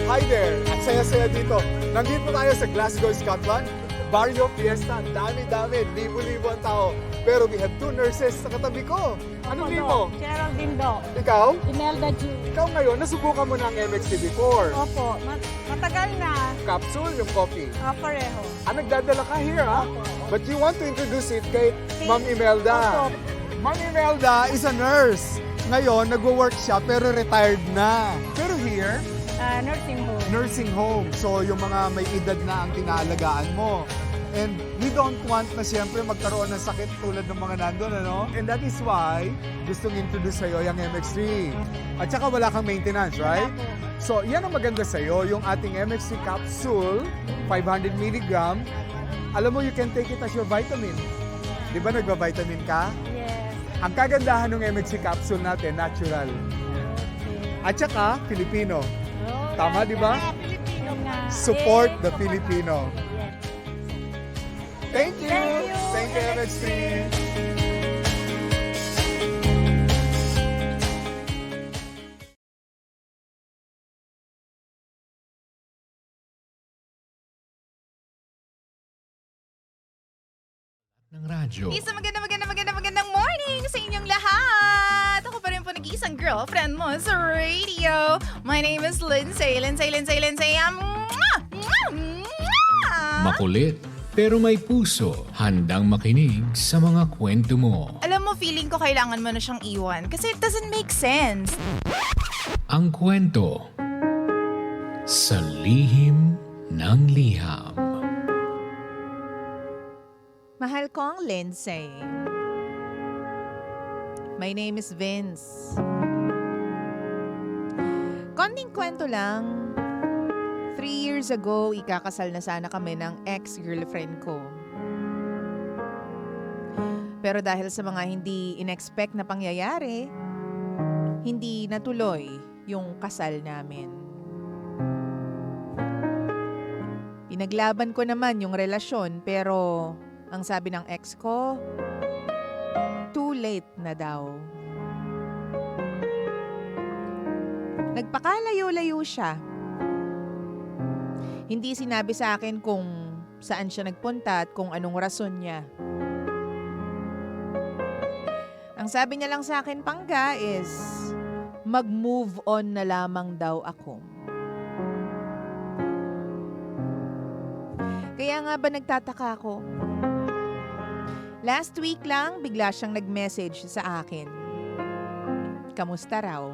Hi there! At saya-saya dito. Nandito tayo sa Glasgow, Scotland. Barrio Fiesta. Dami-dami. Libo-libo ang tao. Pero we have two nurses sa katabi ko. Anong name mo? Geraldine Do. Ikaw? Imelda Ju. Ikaw ngayon, nasubukan mo na ang MXT before. Opo, matagal na. Capsule, yung coffee. Pareho. Nagdadala ka here, ha? Opo. But you want to introduce it kay Ma'am Imelda. Opo. Ma'am Imelda is a nurse. Ngayon, nagwo-work siya pero retired na. Pero here, Nursing home. nursing home. So, yung mga may edad na ang tinaalagaan mo. And we don't want na siyempre magkaroon ng sakit tulad ng mga nandun, ano? And that is why gustong introduce sa'yo yung MX3. At saka wala kang maintenance, right? Opo. So, yan ang maganda sa'yo, yung ating MX3 capsule, 500 mg. Alam mo, you can take it as your vitamin. Di ba nagba-vitamin ka? Yes. Ang kagandahan ng MX3 capsule natin, natural. Okay. At saka, Filipino. Oh, Tama, di ba? Filipino nga. Support the Support Filipino. Yes. Thank you! Thank you, Thank you, MX3! ng radyo. Isang magandang morning sa inyong lahat! Ako pa rin po nag-iisang girlfriend mo sa radio. My name is Lindsay. Makulit, pero may puso, handang makinig sa mga kwento mo. Alam mo, feeling ko kailangan mo na siyang iwan kasi it doesn't make sense. Ang kwento sa lihim ng liham. Mahal kong Lindsay. My name is Vince. Konting kwento lang. 3 years ago, ikakasal na sana kami ng ex-girlfriend ko. Pero dahil sa mga hindi in-expect na pangyayari, hindi natuloy yung kasal namin. Pinaglaban ko naman yung relasyon pero ang sabi ng ex ko, too late na daw. Nagpakalayo-layo siya. Hindi sinabi sa akin kung saan siya nagpunta at kung anong rason niya. Ang sabi niya lang sa akin, Pangga, is mag-move on na lamang daw ako. Kaya nga ba nagtataka ako? Last week lang, bigla siyang nag-message sa akin. Kamusta raw?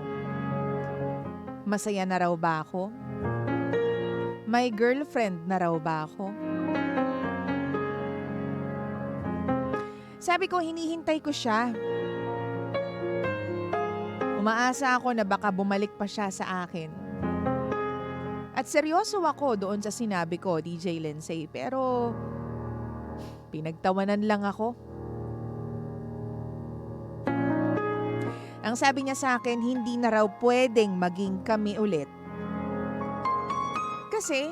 Masaya na raw ba ako? May girlfriend na raw ba ako? Sabi ko, hinihintay ko siya. Umaasa ako na baka bumalik pa siya sa akin. At seryoso ako doon sa sinabi ko, DJ Lindsay, pero pinagtawanan lang ako. Ang sabi niya sa akin, hindi na raw pwedeng maging kami ulit. Kasi,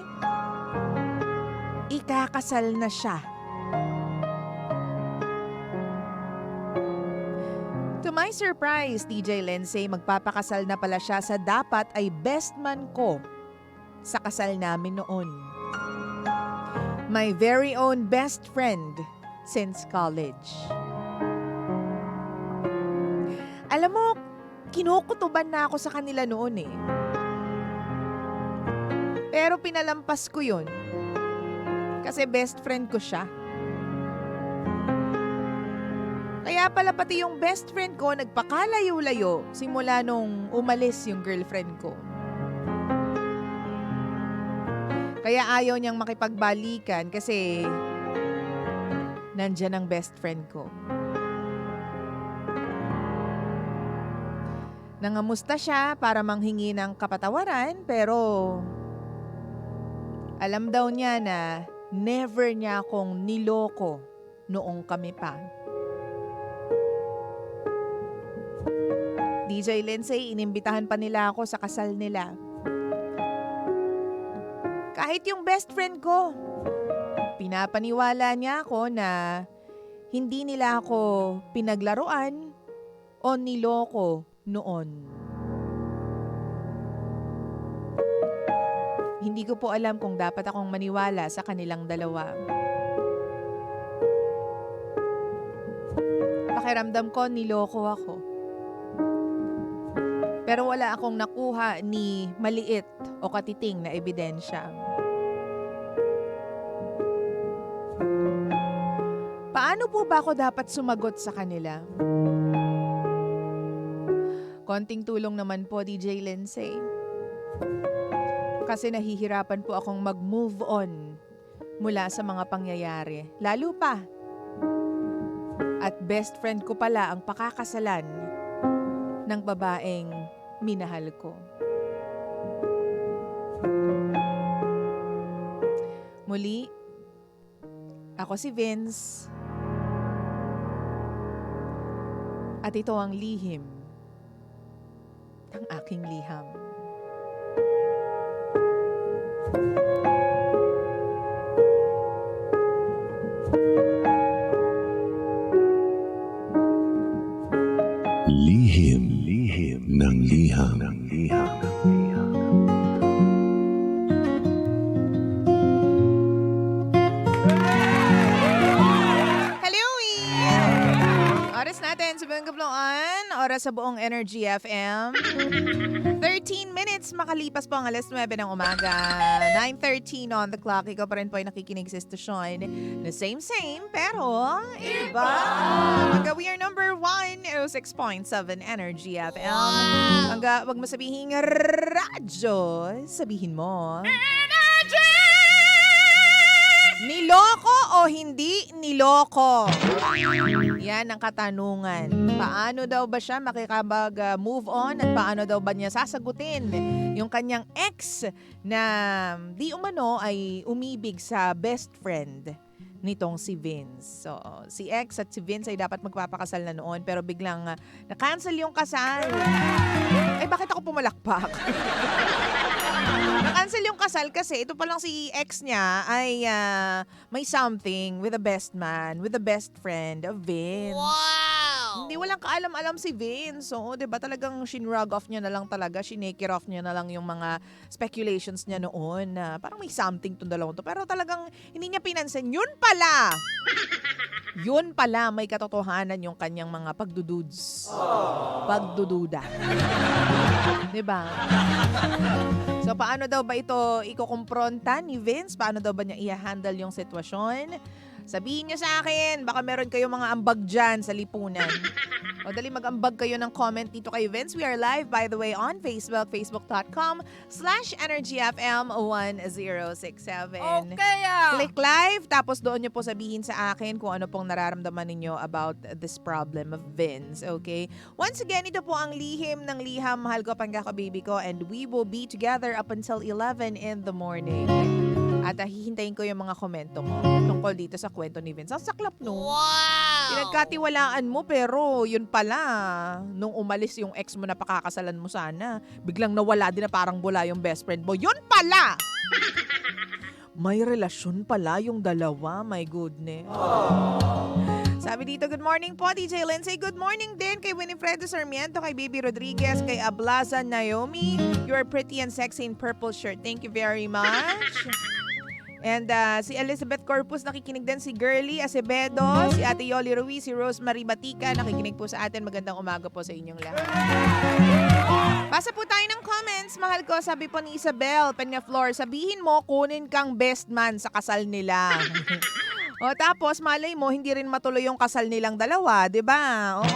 ikakasal na siya. To my surprise, DJ Lindsay, magpapakasal na pala siya sa dapat ay best man ko sa kasal namin noon. My very own best friend since college. Alam mo, kinukutuban na ako sa kanila noon eh. Pero pinalampas ko yun. Kasi best friend ko siya. Kaya pala pati yung best friend ko nagpakalayo-layo simula nung umalis yung girlfriend ko. Kaya ayaw niyang makipagbalikan kasi nandyan ang best friend ko. Nangamusta siya para manghingi ng kapatawaran pero alam daw niya na never niya akong niloko noong kami pa. DJ Lindsay, inimbitahan pa nila ako sa kasal nila. Kahit yung best friend ko, pinapaniwala niya ako na hindi nila ako pinaglaruan o niloko noon. Hindi ko po alam kung dapat akong maniwala sa kanilang dalawa. Pakiramdam ko niloko ako. Pero wala akong nakuha ni maliit o katiting na ebidensya. Paano po ba ako dapat sumagot sa kanila? Konting tulong naman po, DJ Lindsay. Kasi nahihirapan po akong mag-move on mula sa mga pangyayari. Lalo pa. At best friend ko pala ang pakakasalan ng babaeng minahal ko. Muli, ako si Vince. At ito ang lihim ng aking liham. Lihim ng liham. Hello! Oras natin sa buong kaploan. Oras sa buong Energy FM. 13 minutes makalipas po ang alas 9 ng umaga. 9:13 on the clock. Ikaw pa rin po ay nakikinig sa estasyon na same, pero iba. Hanggang we are number 106.7 Energy FM. Hanggang wag mo sabihin radyo, sabihin mo. Niloko o hindi niloko? Yan ang katanungan. Paano daw ba siya makikabag-move on at paano daw ba niya sasagutin yung kanyang ex na di umano ay umibig sa best friend nitong si Vince. So, si ex at si Vince ay dapat magpapakasal na noon pero biglang na-cancel yung kasal. Ay, bakit ako pumalakpak? Na-cancel yung kasal kasi ito pa lang si ex niya ay may something with the best man, with the best friend of Vince. Wow! Hindi walang kaalam-alam si Vince. So, 'di ba talagang shinrug off niya na lang talaga, shinake off niya na lang yung mga speculations niya noon na parang may something tong dalawang to. Pero talagang hindi niya pinansin. Yun pala, may katotohanan yung kanyang mga pagdududes. Pagdududa. 'Di ba? So, paano daw ba ito ikukumpronta ni Vince? Paano daw ba niya i-handle yung sitwasyon? Sabihin niyo sa akin, baka meron kayong mga ambag dyan sa lipunan. O dali mag-ambag kayo ng comment dito kay Vince. We are live, by the way, on Facebook, facebook.com/energyfm1067. Okay Click live, tapos doon niyo po sabihin sa akin kung ano pong nararamdaman ninyo about this problem of Vince, okay? Once again, ito po ang lihim ng liham, mahal ko, panggaka baby ko, and we will be together up until 11 in the morning. At hihintayin ko yung mga komento mo tungkol dito sa kwento ni Vince. Ang saklap, no? Wow! Pinagkatiwalaan mo, pero yun pala, nung umalis yung ex mo na pakakasalan mo sana, biglang nawala din na parang bula yung best friend mo. Yun pala! May relasyon pala yung dalawa, my goodness. Sabi dito, good morning po, DJ Lindsay. Good morning din kay Winifredo Sarmiento, kay Baby Rodriguez, kay Ablaza Naomi. You are pretty and sexy in purple shirt. Thank you very much. And si Elizabeth Corpus nakikinig din, si Girly Acevedo, si Ate Yoli Ruiz, si Rosemary Batika, nakikinig po sa atin. Magandang umaga po sa inyong lahat. Pasa po tayo ng comments, mahal ko. Sabi po ni Isabel Peñaflor, sabihin mo kunin kang best man sa kasal nila. O tapos malay mo hindi rin matuloy yung kasal nilang dalawa, 'di ba? Oo.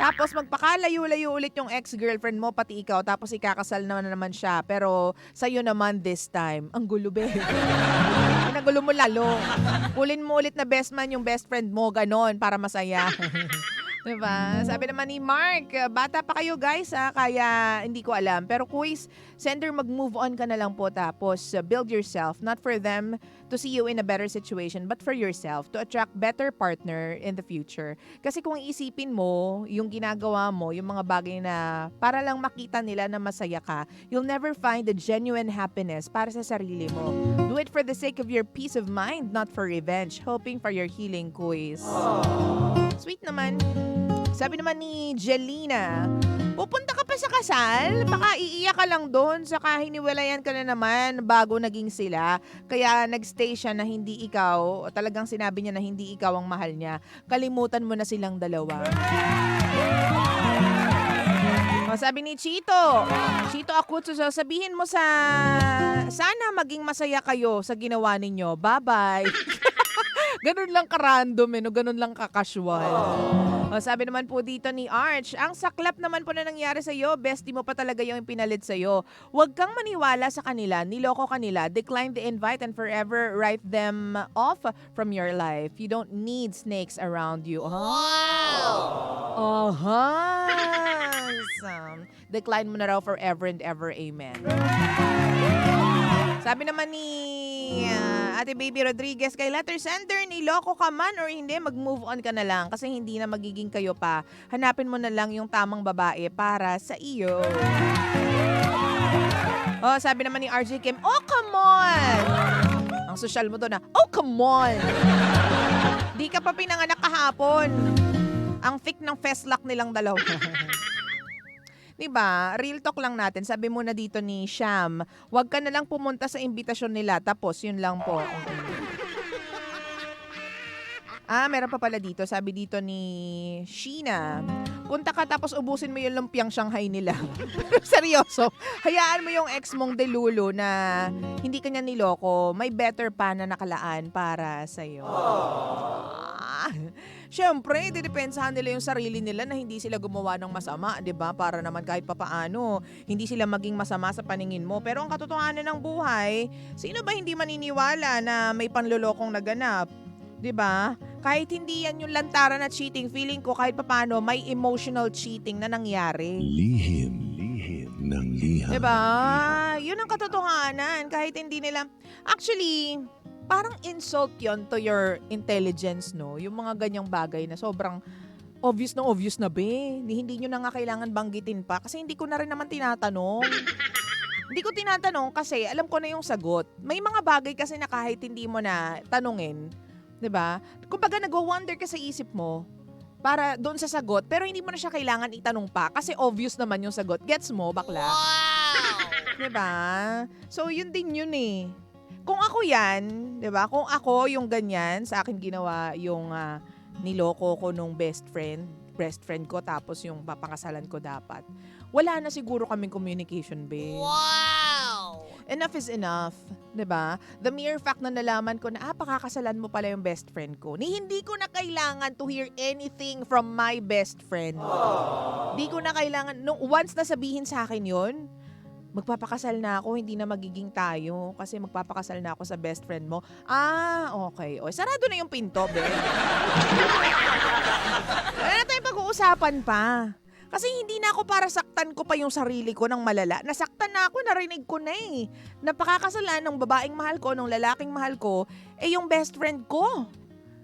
Tapos magpakalayo-layo ulit yung ex-girlfriend mo pati ikaw tapos ikakasal naman siya. Pero sa'yo naman this time, ang gulo be. Nagulo mo lalo. Kulin mo ulit na best man yung best friend mo, ganon para masaya. Diba? Sabi naman ni Mark, bata pa kayo guys kaya hindi ko alam. Pero quiz, sender mag-move on ka na lang po tapos build yourself, not for them to see you in a better situation, but for yourself, to attract better partner in the future. Kasi kung iisipin mo, yung ginagawa mo, yung mga bagay na para lang makita nila na masaya ka, you'll never find the genuine happiness para sa sarili mo. Do it for the sake of your peace of mind, not for revenge. Hoping for your healing, quiz. Sweet naman. Sabi naman ni Jelina, Pupunta ka pa sa kasal, baka iiyak ka lang doon, saka hiniwalayan ka na naman bago naging sila. Kaya nagstay siya na hindi ikaw, o talagang sinabi niya na hindi ikaw ang mahal niya. Kalimutan mo na silang dalawa. O, sabi ni Chito Akutsu, sabihin mo sana maging masaya kayo sa ginawa ninyo. Bye-bye. Ganun lang ka-random no? Ganun lang ka-casual. O, sabi naman po dito ni Arch, ang saklap naman po na nangyari sa'yo, bestie mo pa talaga yung pinalit sa'yo. Huwag kang maniwala sa kanila, niloko kanila, decline the invite and forever write them off from your life. You don't need snakes around you. Wow! Decline mo na raw forever and ever. Amen. Sabi naman ni Ate Baby Rodriguez, kay letter sender, niloko ka man or hindi, mag-move on ka na lang kasi hindi na magiging kayo pa. Hanapin mo na lang yung tamang babae para sa iyo. Oh, sabi naman ni RJ Kim, oh come on! Ang social mo to na, oh come on! Di ka pa pinanganak kahapon. Ang thick ng festlock nilang dalawa. Diba? Real talk lang natin. Sabi muna dito ni Sham, wag ka na lang pumunta sa imbitasyon nila. Tapos, yun lang po. Meron pa pala dito. Sabi dito ni Sheena, punta ka tapos ubusin mo yung lumpiang Shanghai nila. Pero seryoso, hayaan mo yung ex mong delulo na hindi kanya niloko. May better pa na nakalaan para sa'yo. Siyempre, didepensahan nila yung sarili nila na hindi sila gumawa ng masama, 'di ba? Para naman kahit papaano, hindi sila maging masama sa paningin mo. Pero ang katotohanan ng buhay, sino ba hindi maniniwala na may panlolokong naganap? 'Di ba? Kahit hindi yan yung lantaran at cheating, feeling ko kahit papaano may emotional cheating na nangyari. Lihim ng liham. 'Di ba? Yun ang katotohanan. Kahit hindi nila actually parang insult yon to your intelligence, no? Yung mga ganyang bagay na sobrang obvious na be. Hindi nyo na nga kailangan banggitin pa kasi hindi ko na rin naman tinatanong. Hindi ko tinatanong kasi alam ko na yung sagot. May mga bagay kasi na kahit hindi mo na tanungin, 'di ba? Kumbaga nagwo-wonder ka sa isip mo para doon sa sagot pero hindi mo na siya kailangan itanong pa kasi obvious naman yung sagot. Gets mo, bakla? Wow! 'Di ba? So yun din yun eh. Kung ako yan, 'di ba? Kung ako yung ganyan, sa akin ginawa yung niloko ko nung best friend ko tapos yung papangasalan ko dapat. Wala na siguro kaming communication, babe. Wow! Enough is enough, 'di ba? The mere fact na nalaman ko na pakakasalan mo pala yung best friend ko. Hindi ko na kailangan to hear anything from my best friend. Hindi ko na kailangan once na sabihin sa akin 'yon. Magpapakasal na ako, hindi na magiging tayo kasi magpapakasal na ako sa best friend mo. Okay. O, sarado na yung pinto, be. Wala na tayong pag-uusapan pa. Kasi hindi na ako para saktan ko pa yung sarili ko ng malala. Nasaktan na ako, narinig ko na eh. Napakakasalan ng babaeng mahal ko, ng lalaking mahal ko, yung best friend ko.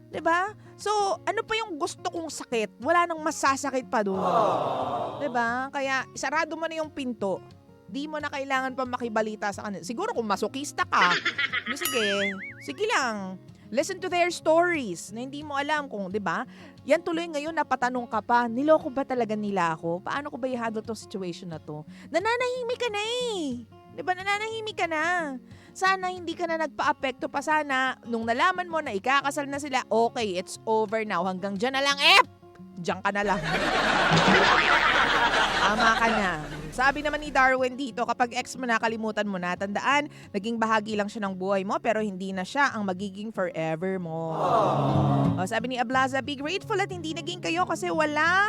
'Di ba? So, ano pa yung gusto kong sakit? Wala nang masasakit pa doon. 'Di ba? Kaya, sarado mo na yung pinto. Di mo na kailangan pa makibalita sa kanila. Siguro kung masokista ka, sige lang. Listen to their stories na hindi mo alam kung, di ba? Yan tuloy ngayon napatanong ka pa, niloko ba talaga nila ako? Paano ko ba i-handle tong situation na to? Nananahimik ka na eh. Di ba? Nananahimik ka na. Sana hindi ka na nagpa-apekto pa sana. Nung nalaman mo na ikakasal na sila, okay, it's over now. Hanggang dyan na lang, Diyan ka na lang. Tama ka na. Sabi naman ni Darwin dito, kapag ex mo na, kalimutan mo na. Tandaan, naging bahagi lang siya ng buhay mo pero hindi na siya ang magiging forever mo. Sabi ni Ablaza, be grateful at hindi naging kayo kasi wala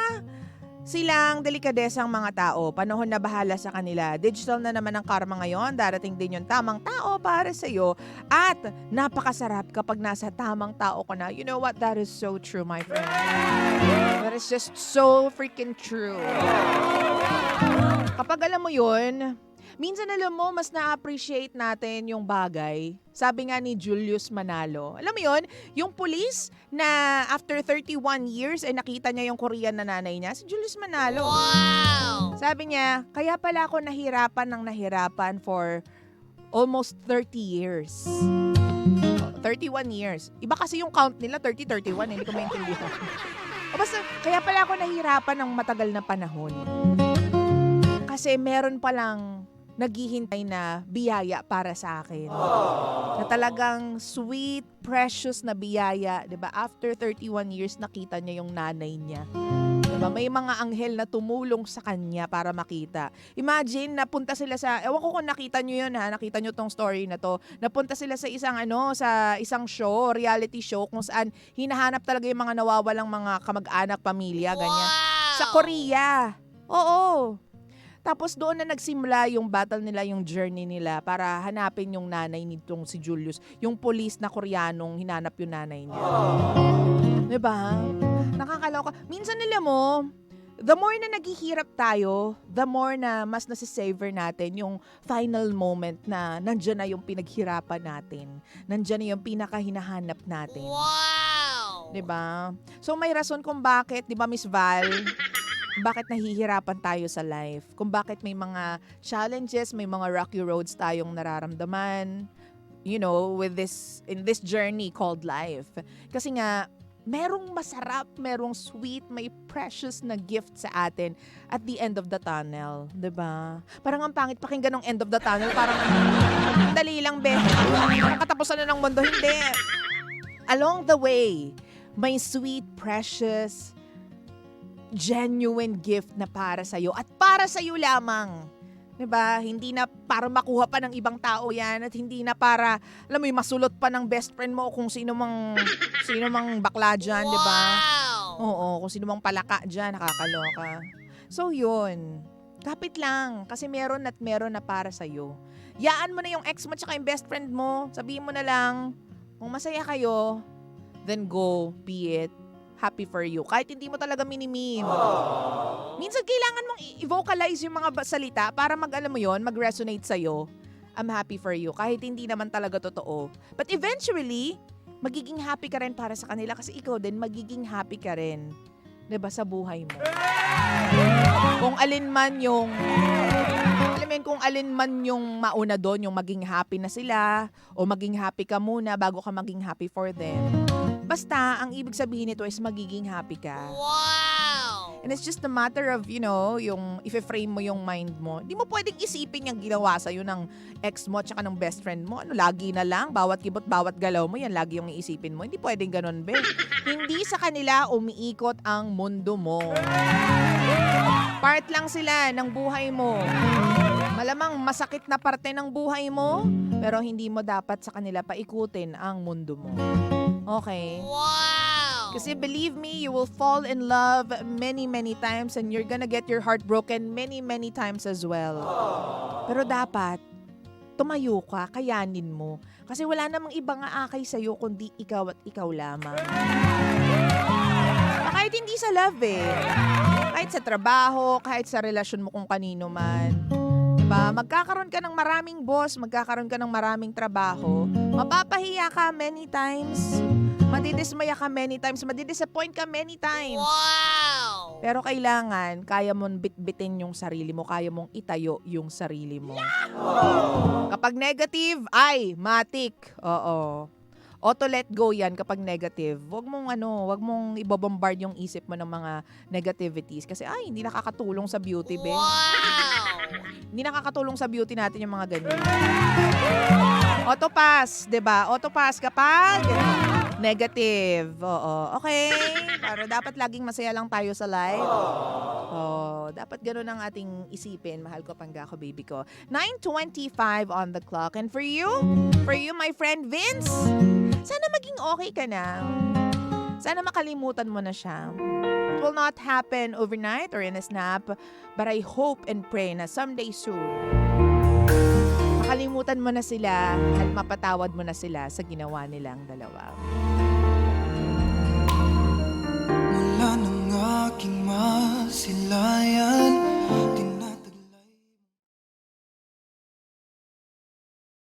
silang delikadesang mga tao. Panahon na bahala sa kanila. Digital na naman ang karma ngayon. Darating din yung tamang tao para sa'yo. At napakasarap kapag nasa tamang tao ka na. You know what? That is so true, my friend. That is just so freaking true. Kapag alam mo yun, minsan alam mo, mas na-appreciate natin yung bagay. Sabi nga ni Julius Manalo. Alam mo yun, yung police na after 31 years nakita niya yung Korean na nanay niya, si Julius Manalo. Wow! Sabi niya, kaya pala ako nahirapan for almost 30 years. 31 years. Iba kasi yung count nila, 30, 31, hindi ko maintindihan. Basta, kaya pala ako nahirapan ng matagal na panahon. Kasi meron palang naghihintay na biyaya para sa akin. Na talagang sweet, precious na biyaya. 'Di ba? After 31 years, nakita niya yung nanay niya. Diba? May mga anghel na tumulong sa kanya para makita. Imagine, napunta sila sa, ewan ko kung nakita nyo yun ha, nakita nyo tong story na to. Napunta sila sa isang show, reality show, kung saan hinahanap talaga yung mga nawawalang mga kamag-anak, pamilya, ganyan. Sa Korea. Oo. Tapos doon na nagsimula yung battle nila, yung journey nila para hanapin yung nanay nitong si Julius. Yung police na Koreanong hinanap yung nanay niya. Diba? Nakakaloka. Minsan nila mo, the more na naghihirap tayo, the more na mas nasisavor natin yung final moment na nandyan na yung pinaghirapan natin. Nandyan na yung pinakahinahanap natin. Wow! Diba? So may rason kung bakit, diba Miss Val, bakit nahihirapan tayo sa life, kung bakit may mga challenges, may mga rocky roads tayong nararamdaman, you know, in this journey called life. Kasi nga, merong masarap, merong sweet, may precious na gift sa atin at the end of the tunnel, 'di ba? Parang ang pangit pakinggan ng end of the tunnel, parang dali lang be. Nakatapusan na ng mundo, hindi. Along the way, may sweet, precious, genuine gift na para sa'yo at para sa'yo lamang. 'Di ba? Hindi na para makuha pa ng ibang tao 'yan at hindi na para, alam mo, masulot pa ng best friend mo o kung sino mang bakla diyan, 'di ba? Oo, kung sino mang palaka diyan, nakakaloka. So 'yun. Kapit lang kasi meron at meron na para sa'yo. Yaan mo na yung ex mo at yung best friend mo. Sabihin mo na lang, kung masaya kayo, then go, be it. Happy for you. Kahit hindi mo talaga minimim. Minsan kailangan mong i-vocalize yung mga salita para alam mo yon, mag-resonate sa'yo. I'm happy for you. Kahit hindi naman talaga totoo. But eventually, magiging happy ka rin para sa kanila kasi ikaw din magiging happy ka rin. 'Di ba, sa buhay mo. Kung alin man yung mauna doon, yung maging happy na sila o maging happy ka muna bago ka maging happy for them. Basta, ang ibig sabihin nito is magiging happy ka. Wow! And it's just a matter of, you know, yung i-frame mo yung mind mo. Di mo pwedeng isipin yung ginawa sa'yo ng ex mo at saka ng best friend mo. Ano, lagi na lang, bawat kibot, bawat galaw mo, yan lagi yung iisipin mo. Hindi pwedeng ganun, be. Hindi sa kanila umiikot ang mundo mo. Part lang sila ng buhay mo. Malamang masakit na parte ng buhay mo, pero hindi mo dapat sa kanila paikutin ang mundo mo. Okay? Wow! Kasi believe me, you will fall in love many, many times and you're gonna get your heart broken many, many times as well. Pero dapat, tumayo ka, kayanin mo. Kasi wala namang ibang aakay sa'yo kundi ikaw at ikaw lamang. Kahit hindi sa love eh. Kahit sa trabaho, kahit sa relasyon mo kung kanino man. Diba? Magkakaroon ka ng maraming boss, magkakaroon ka ng maraming trabaho. Mapapahiya ka many times. Madidismaya ka many times. Madidisappoint ka many times. Wow! Pero kailangan, kaya mong bitbitin yung sarili mo. Kaya mong itayo yung sarili mo. Kapag negative, ay, matik. Oo. Auto let go yan kapag negative. Wag mong ibobombard yung isip mo ng mga negativities. Kasi, ay, hindi nakakatulong sa beauty, be. Wow! Hindi nakakatulong sa beauty natin yung mga ganyan. Auto pass, 'di ba? Auto pass kapag negative. Oo. Okay. Pero dapat laging masaya lang tayo sa life. Oh, dapat ganoon ang ating isipin. Mahal ko Panggako, baby ko. 9:25 on the clock. And for you my friend Vince, sana maging okay ka na. Sana makalimutan mo na siya. It will not happen overnight or in a snap, but I hope and pray na someday soon, makalimutan mo na sila at mapatawad mo na sila sa ginawa nilang dalawa.